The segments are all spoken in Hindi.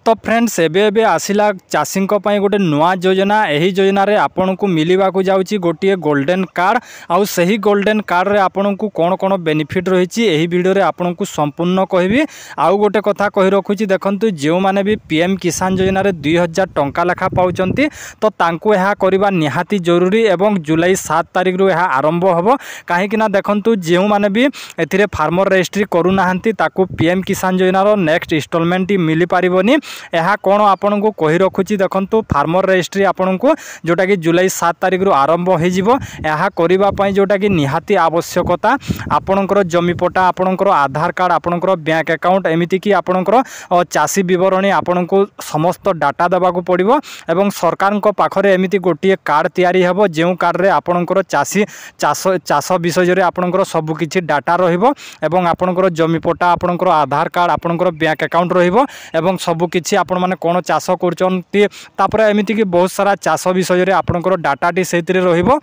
तो फ्रेंड्स एबे आसिला चाषी गोटे नुआ योजना। यही योजना रे आपन को मिलवा को जाउची गोटे गोल्डन कार्ड। आउ सही गोल्डन कार्ड रे आपन को कौन कौन बेनिफिट रही यही वीडियो रे आपन को संपूर्ण कहबी। आउ गोटे कथा कहि रखुची देखंतु जो माने भी पीएम किसान योजना रे 2000 टंका लेखा पाउचंती तो तांको यह करबा निहाती जरूरी एवं जुलाई 7 तारिख रु यह आरंभ होबो। काहे कि ना देखंतु जो माने भी एथिरे फार्मर रजिस्ट्री करू नाहंती ताको पीएम किसान योजना रो नेक्स्ट इंस्टॉलमेंट मिली पारिबोनी। यह कौन आपन को कहि रखुची देखंतु फार्मर रजिस्ट्री आपन को जोटा कि जुलाई 7 तारिख रु आरंभ हो जिवो। यह करबा पई जोटा कि निहाती आवश्यकता आपनकर जमी पट्टा आपनकर आधार कार्ड आपनकर बैंक अकाउंट एमिति कि आपनकर चाषी विवरणी आपन को समस्त डाटा देवा को पड़िबो। एवं सरकार को पाखरे एमिति गोटे कार्ड तैयारी हेबो जेउ कार्ड रे आपनकर चाषी चाष विषय रे आपनकर सब किछि डाटा रहिबो एवं आपनकर जमी पट्टा आपनकर आधार कार्ड आपनकर बैंक अकाउंट रहिबो एवं सब किछि आपण माने कोन चाष करचंती तापर एमिति कि बहुत सारा चाष विषय रे आपनकर डाटाटी सेतिरे रहिबो।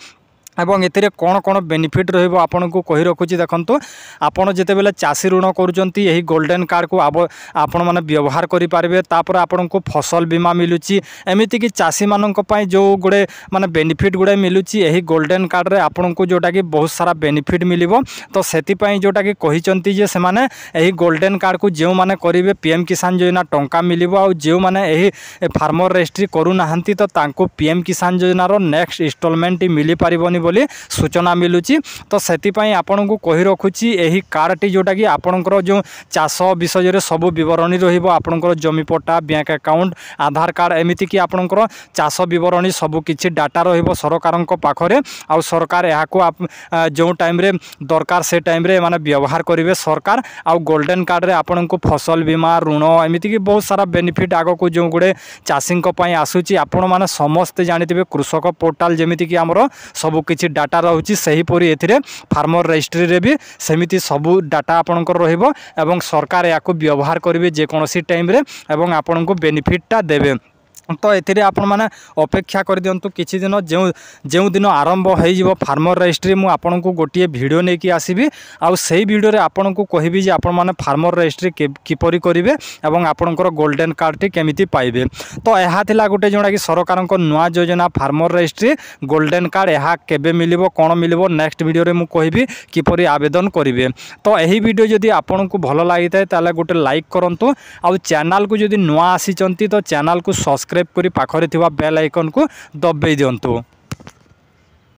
एवं एथिरे कौन कौन बेनिफिट रहिबो आपन को कहि रखुची देखंतु आपन जेते बेले चाषी ऋण करूचंती यही गोल्डन कार्ड को आपण माने व्यवहार करि पारबे। तापर आपन को फसल बीमा मिलुची एमिति कि चाषी मानन पई जो गुडे माने बेनिफिट गुडे मिलुची यही गोल्डन कार्ड रे आपन को जोटा कि बहुत सारा बेनिफिट मिलिबो। तो सेति पई जोटा कि कहिचंती जे से माने यही गोल्डन कार्ड को जेउ माने करिवे पीएम किसान योजना टंका मिलिबो। आ जेउ माने यही फार्मर रजिस्ट्री करू नाहंती तो तांको पीएम किसान योजना रो नेक्स्ट इंस्टॉलमेंट मिली पारिबोनी बोली सूचना मिलुची। तो सेति पई आपन को कहि रखुची यही कार्ड टी जोटा कि आपनकर जो चाष विषय रे सब विवरणी रहिबो आपनकर जमी पट्टा बैंक अकाउंट आधार कार्ड एमिति कि आपनकर चाष विवरणी सब किछि डाटा रहिबो सरकारन को पाखरे। आ सरकार यहा को जो टाइम रे दरकार से टाइम रे माने व्यवहार करिवे सरकार। आ गोल्डन कार्ड रे आपन को फसल बीमा ऋण एमिति कि बहुत सारा बेनिफिट आगो को जो गुडे चाषी को पई आसुची आपण माने समस्त जानिथिबे कृषक पोर्टाल जेमिति कि हमरो सब किछि डाटा रहुची सही परी एथिरे फार्मर रजिस्ट्री रे भी सेमिति सबु डाटा आपनकर रहिबो एवं सरकार याको व्यवहार करिवे जे कोनोसी टाइम रे एवं आपनको बेनिफिटटा देबे। तो एथिरे आपण माने अपेक्षा कर दियंतु किछि दिन जो दिन आरंभ हो जिवो फार्मर रजिस्ट्री मु आपन को गोटिए वीडियो नै कि आसीबी। आ सेही वीडियो रे आपन को कहबी जे आपण माने फार्मर रजिस्ट्री किपरि करिवे एवं आपनकर गोल्डन कार्ड टी केमिति पाइबे। तो एहा थिला गोटे जोडा कि सरकारन को नुआ योजना फार्मर रजिस्ट्री गोल्डन कार्ड एहा केबे मिलिबो कोन मिलिबो नेक्स्ट वीडियो रे मु कहबी किपरि आवेदन करिवे। तो एही वीडियो जदि आपन को भलो लागितै ताले गोटे लाइक करंतु। आ चैनल को जदि नुआ आसीचंती तो चैनल को सब्सक्राइब करी पाखरे थिबा बेल आइकन को दबाई दियंतु।